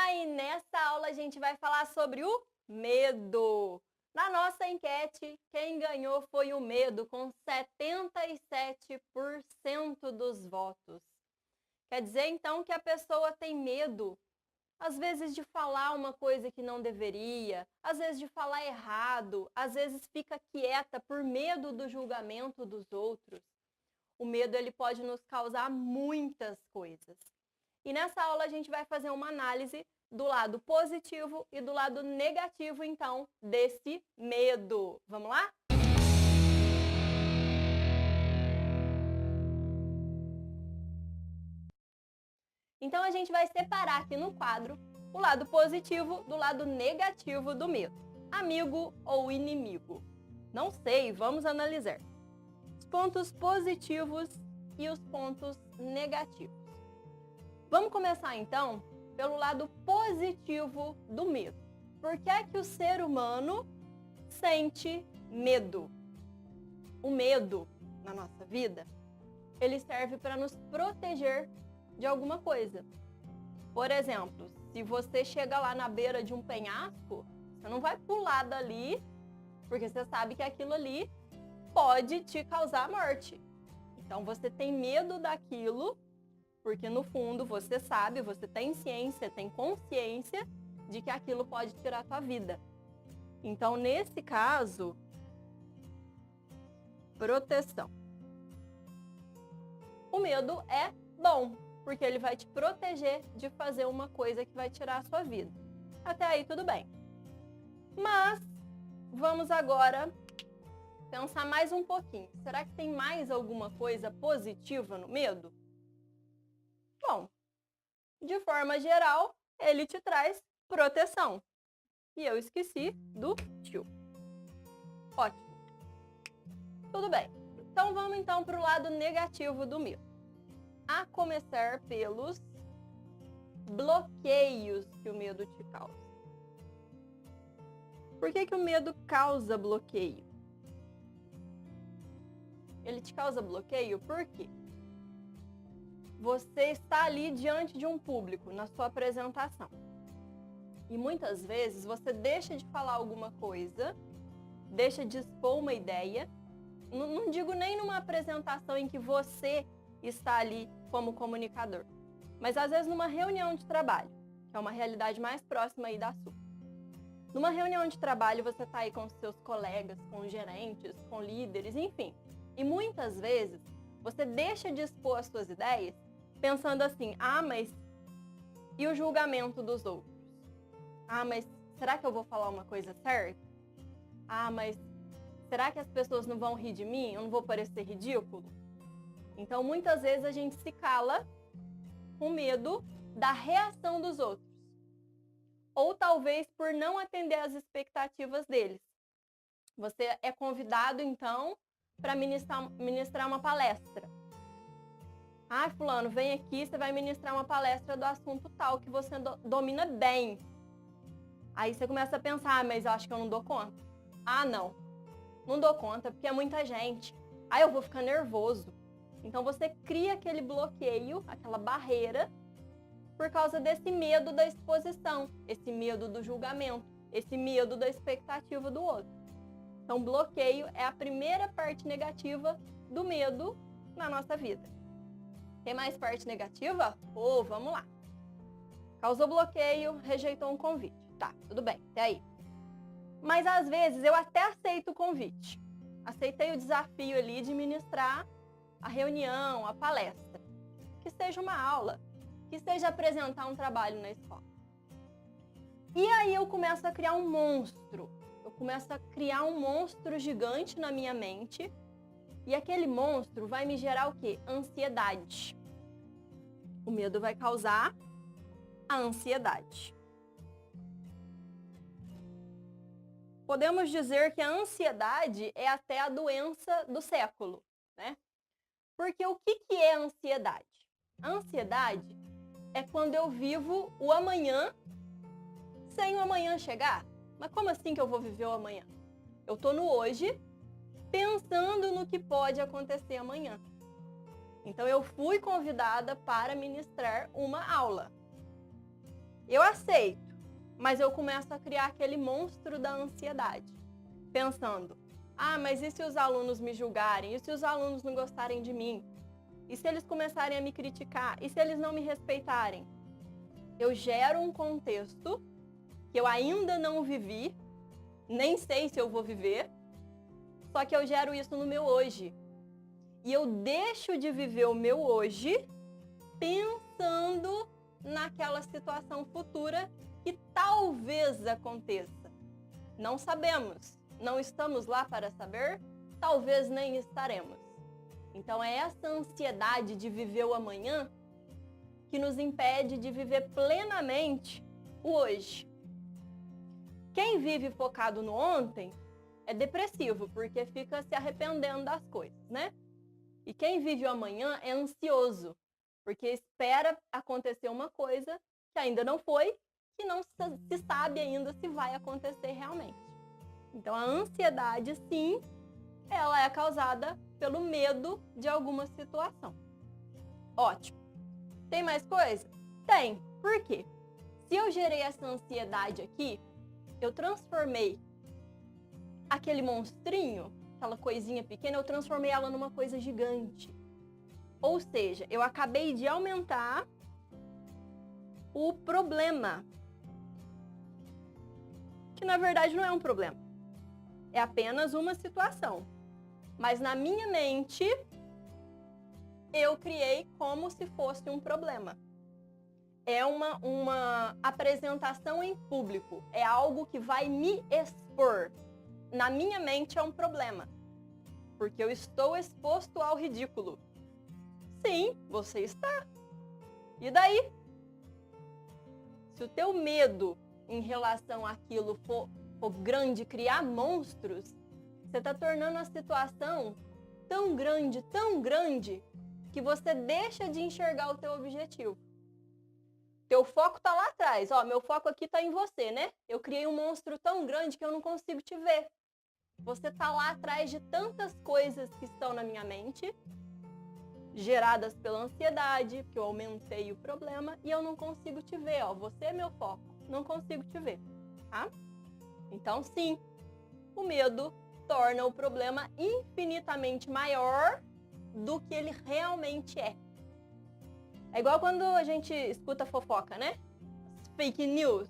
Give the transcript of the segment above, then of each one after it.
Olá! E nessa aula a gente vai falar sobre o medo. Na nossa enquete, quem ganhou foi o medo, com 77% dos votos. Quer dizer, então, que a pessoa tem medo, às vezes, de falar uma coisa que não deveria, às vezes de falar errado, às vezes fica quieta por medo do julgamento dos outros. O medo ele pode nos causar muitas coisas. E nessa aula a gente vai fazer uma análise do lado positivo e do lado negativo, então, desse medo. Vamos lá? Então a gente vai separar aqui no quadro o lado positivo do lado negativo do medo. Amigo ou inimigo? Não sei, vamos analisar. Os pontos positivos e os pontos negativos. Vamos começar então pelo lado positivo do medo. Por que é que o ser humano sente medo? O medo na nossa vida, ele serve para nos proteger de alguma coisa. Por exemplo, se você chega lá na beira de um penhasco, você não vai pular dali, porque você sabe que aquilo ali pode te causar morte. Então você tem medo daquilo, porque no fundo você sabe, você tem ciência, tem consciência de que aquilo pode tirar a tua vida. Então, nesse caso, proteção. O medo é bom, porque ele vai te proteger de fazer uma coisa que vai tirar a sua vida. Até aí tudo bem. Mas vamos agora pensar mais um pouquinho. Será que tem mais alguma coisa positiva no medo? Bom, de forma geral, ele te traz proteção. E eu esqueci do tio. Ótimo. Tudo bem. Então vamos então para o lado negativo do medo. A começar pelos bloqueios que o medo te causa. Por que o medo causa bloqueio? Ele te causa bloqueio por quê? Você está ali diante de um público, na sua apresentação. E muitas vezes você deixa de falar alguma coisa, deixa de expor uma ideia. Não digo nem numa apresentação em que você está ali como comunicador, mas às vezes numa reunião de trabalho, que é uma realidade mais próxima aí da sua. Numa reunião de trabalho você está aí com seus colegas, com gerentes, com líderes, enfim. E muitas vezes você deixa de expor as suas ideias pensando assim, mas e o julgamento dos outros? Mas será que eu vou falar uma coisa certa? Mas será que as pessoas não vão rir de mim? Eu não vou parecer ridículo? Então, muitas vezes a gente se cala com medo da reação dos outros. Ou talvez por não atender às expectativas deles. Você é convidado, então, para ministrar uma palestra. Fulano, vem aqui, você vai ministrar uma palestra do assunto tal, que você domina bem. Aí você começa a pensar, mas eu acho que eu não dou conta. Não dou conta, porque é muita gente. Eu vou ficar nervoso. Então você cria aquele bloqueio, aquela barreira, por causa desse medo da exposição, esse medo do julgamento, esse medo da expectativa do outro. Então, bloqueio é a primeira parte negativa do medo na nossa vida. Tem mais parte negativa? Vamos lá. Causou bloqueio, rejeitou um convite. Tá, tudo bem, até aí. Mas às vezes eu até aceito o convite. Aceitei o desafio ali de ministrar a reunião, a palestra. Que seja uma aula, que seja apresentar um trabalho na escola. E aí eu começo a criar um monstro. Eu começo a criar um monstro gigante na minha mente. E aquele monstro vai me gerar o quê? Ansiedade. O medo vai causar a ansiedade. Podemos dizer que a ansiedade é até a doença do século, né? Porque o que é a ansiedade? A ansiedade é quando eu vivo o amanhã sem o amanhã chegar. Mas como assim que eu vou viver o amanhã? Eu estou no hoje pensando no que pode acontecer amanhã. Então eu fui convidada para ministrar uma aula. Eu aceito, mas eu começo a criar aquele monstro da ansiedade, pensando, mas e se os alunos me julgarem? E se os alunos não gostarem de mim? E se eles começarem a me criticar? E se eles não me respeitarem? Eu gero um contexto que eu ainda não vivi, nem sei se eu vou viver, só que eu gero isso no meu hoje. E eu deixo de viver o meu hoje pensando naquela situação futura que talvez aconteça. Não sabemos, não estamos lá para saber, talvez nem estaremos. Então é essa ansiedade de viver o amanhã que nos impede de viver plenamente o hoje. Quem vive focado no ontem é depressivo, porque fica se arrependendo das coisas, né? E quem vive o amanhã é ansioso, porque espera acontecer uma coisa que ainda não foi, que não se sabe ainda se vai acontecer realmente. Então a ansiedade, sim, ela é causada pelo medo de alguma situação. Ótimo. Tem mais coisa? Tem. Por quê? Se eu gerei essa ansiedade aqui, eu transformei aquele monstrinho, aquela coisinha pequena, eu transformei ela numa coisa gigante. Ou seja, eu acabei de aumentar o problema. Que na verdade não é um problema. É apenas uma situação. Mas na minha mente, eu criei como se fosse um problema. É uma apresentação em público. É algo que vai me expor. Na minha mente é um problema. Porque eu estou exposto ao ridículo. Sim, você está. E daí? Se o teu medo em relação àquilo for grande, criar monstros, você está tornando a situação tão grande, que você deixa de enxergar o teu objetivo. Teu foco está lá atrás. Meu foco aqui está em você, né? Eu criei um monstro tão grande que eu não consigo te ver. Você está lá atrás de tantas coisas que estão na minha mente, geradas pela ansiedade, porque eu aumentei o problema e eu não consigo te ver. Você é meu foco, não consigo te ver, tá? Então, sim, o medo torna o problema infinitamente maior do que ele realmente é. É igual quando a gente escuta fofoca, né? Fake news.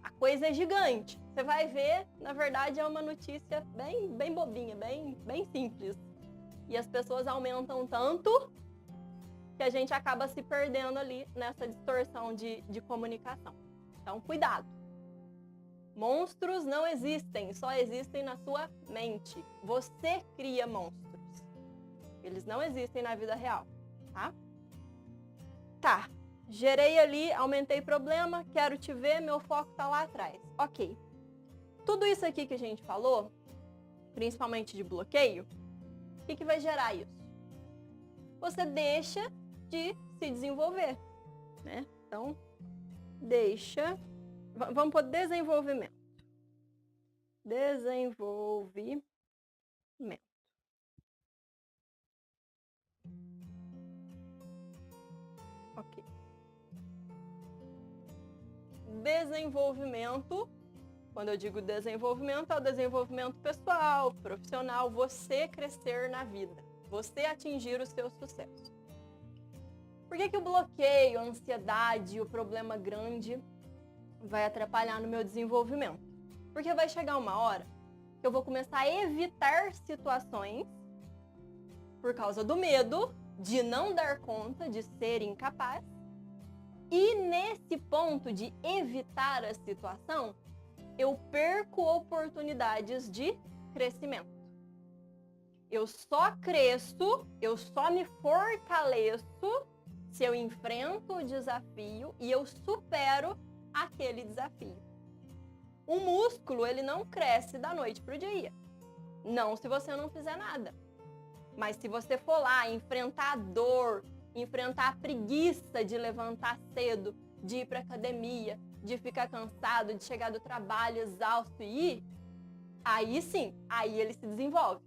A coisa é gigante. Você vai ver, na verdade, é uma notícia bem bobinha, bem simples. E as pessoas aumentam tanto que a gente acaba se perdendo ali nessa distorção de comunicação. Então, cuidado. Monstros não existem, só existem na sua mente. Você cria monstros. Eles não existem na vida real, tá? Tá, gerei ali, aumentei problema, quero te ver, meu foco tá lá atrás. Ok. Tudo isso aqui que a gente falou, principalmente de bloqueio, o que vai gerar isso? Você deixa de se desenvolver, né? Então, vamos por desenvolvimento. Desenvolvimento. Ok. Desenvolvimento, quando eu digo desenvolvimento, é o desenvolvimento pessoal, profissional, você crescer na vida, você atingir o seu sucesso. Por que o bloqueio, a ansiedade, o problema grande vai atrapalhar no meu desenvolvimento? Porque vai chegar uma hora que eu vou começar a evitar situações por causa do medo de não dar conta, de ser incapaz. E nesse ponto de evitar a situação, eu perco oportunidades de crescimento. Eu só cresço, eu só me fortaleço se eu enfrento o desafio e eu supero aquele desafio. O músculo, ele não cresce da noite para o dia. Não se você não fizer nada. Mas se você for lá enfrentar a dor, enfrentar a preguiça de levantar cedo, de ir para a academia, de ficar cansado, de chegar do trabalho exausto e ir, aí sim, aí ele se desenvolve.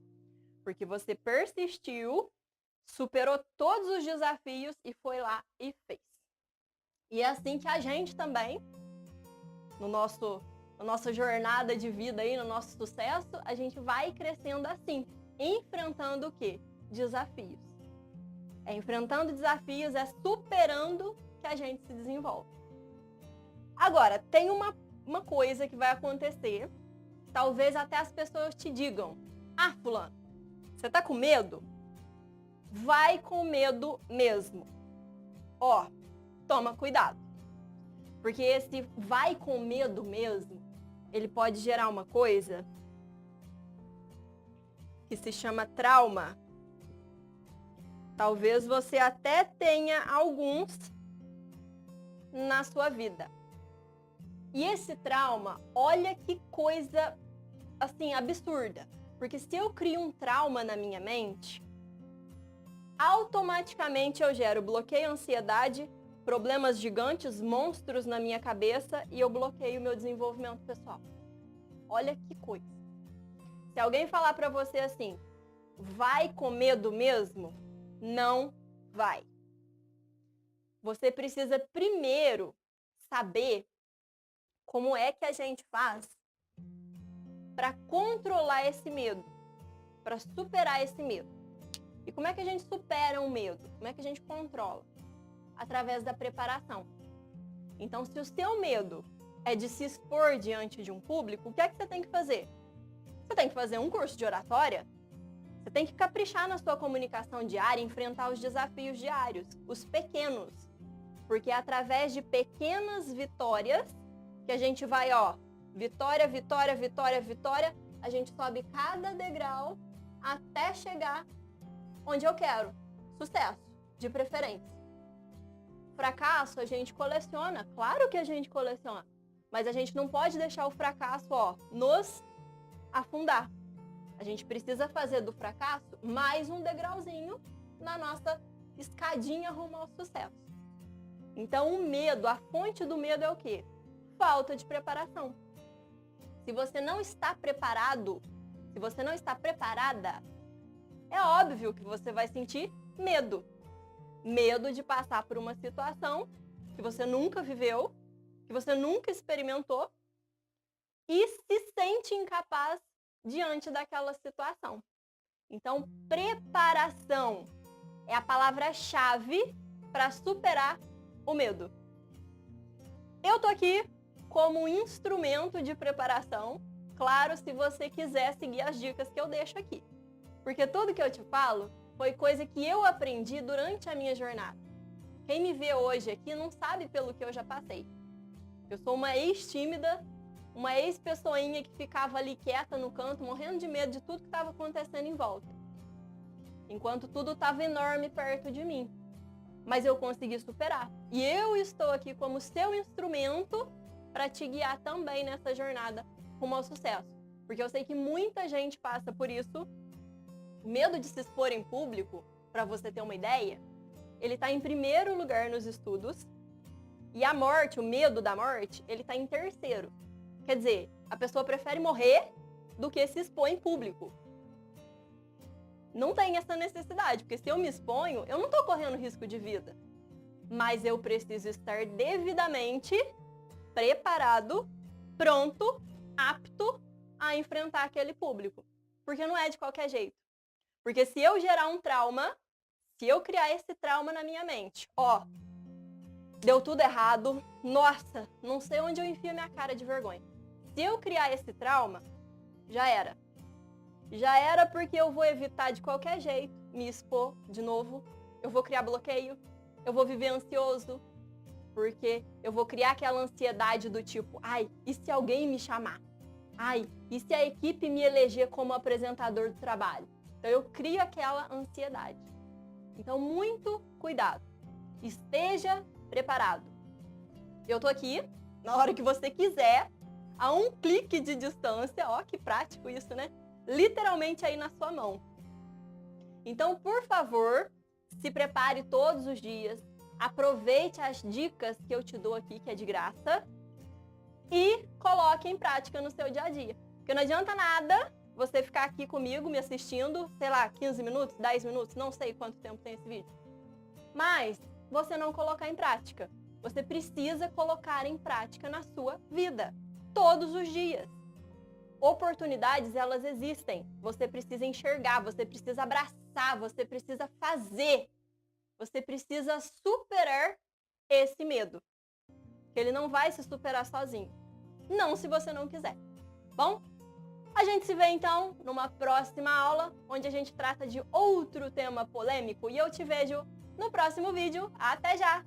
Porque você persistiu, superou todos os desafios e foi lá e fez. E é assim que a gente também, na nossa jornada de vida aí, no nosso sucesso, a gente vai crescendo assim, enfrentando o quê? Desafios. É enfrentando desafios, é superando que a gente se desenvolve. Agora, tem uma coisa que vai acontecer, talvez até as pessoas te digam: ah, fulano, você tá com medo? Vai com medo mesmo. Ó, toma cuidado. Porque esse vai com medo mesmo, ele pode gerar uma coisa que se chama trauma. Talvez você até tenha alguns na sua vida. E esse trauma, olha que coisa, assim, absurda. Porque se eu crio um trauma na minha mente, automaticamente eu gero bloqueio, ansiedade, problemas gigantes, monstros na minha cabeça e eu bloqueio o meu desenvolvimento pessoal. Olha que coisa. Se alguém falar pra você assim, vai com medo mesmo? Não vai. Você precisa primeiro saber como é que a gente faz para controlar esse medo, para superar esse medo. E como é que a gente supera o medo? Como é que a gente controla? Através da preparação. Então, se o seu medo é de se expor diante de um público, o que é que você tem que fazer? Você tem que fazer um curso de oratória. Você tem que caprichar na sua comunicação diária, enfrentar os desafios diários, os pequenos. Porque é através de pequenas vitórias que a gente vai, ó, vitória, vitória, vitória, vitória, a gente sobe cada degrau até chegar onde eu quero. Sucesso, de preferência. Fracasso a gente coleciona, claro que a gente coleciona, mas a gente não pode deixar o fracasso, ó, nos afundar. A gente precisa fazer do fracasso mais um degrauzinho na nossa escadinha rumo ao sucesso. Então, o medo, a fonte do medo é o quê? Falta de preparação. Se você não está preparado, se você não está preparada, é óbvio que você vai sentir medo. Medo de passar por uma situação que você nunca viveu, que você nunca experimentou e se sente incapaz diante daquela situação. Então, preparação é a palavra-chave para superar o medo. Eu tô aqui como um instrumento de preparação, claro, se você quiser seguir as dicas que eu deixo aqui. Porque tudo que eu te falo foi coisa que eu aprendi durante a minha jornada. Quem me vê hoje aqui não sabe pelo que eu já passei. Eu sou uma ex-tímida, uma ex-pessoinha que ficava ali quieta no canto, morrendo de medo de tudo que estava acontecendo em volta. Enquanto tudo estava enorme perto de mim. Mas eu consegui superar. E eu estou aqui como seu instrumento para te guiar também nessa jornada rumo ao sucesso. Porque eu sei que muita gente passa por isso. O medo de se expor em público, para você ter uma ideia, ele está em primeiro lugar nos estudos. E a morte, o medo da morte, ele está em terceiro. Quer dizer, a pessoa prefere morrer do que se expor em público. Não tem essa necessidade, porque se eu me exponho, eu não estou correndo risco de vida. Mas eu preciso estar devidamente preparado, pronto, apto a enfrentar aquele público. Porque não é de qualquer jeito. Porque se eu gerar um trauma, se eu criar esse trauma na minha mente, ó, deu tudo errado, nossa, não sei onde eu enfio minha cara de vergonha. Se eu criar esse trauma, já era. Já era porque eu vou evitar de qualquer jeito me expor de novo, eu vou criar bloqueio, eu vou viver ansioso, porque eu vou criar aquela ansiedade do tipo, ai, e se alguém me chamar? Ai, e se a equipe me eleger como apresentador do trabalho? Então eu crio aquela ansiedade. Então muito cuidado, esteja preparado. Eu tô aqui, na hora que você quiser, a um clique de distância, ó que prático isso, né? Literalmente aí na sua mão. Então, por favor, se prepare todos os dias, aproveite as dicas que eu te dou aqui, que é de graça, e coloque em prática no seu dia a dia. Porque não adianta nada você ficar aqui comigo, me assistindo, sei lá, 15 minutos, 10 minutos, não sei quanto tempo tem esse vídeo. Mas você não colocar em prática. você precisa colocar em prática na sua vida, todos os dias. Oportunidades, elas existem. Você precisa enxergar, você precisa abraçar, você precisa fazer. Você precisa superar esse medo. Que ele não vai se superar sozinho. Não se você não quiser. Bom? A gente se vê então numa próxima aula, onde a gente trata de outro tema polêmico. E eu te vejo no próximo vídeo. Até já!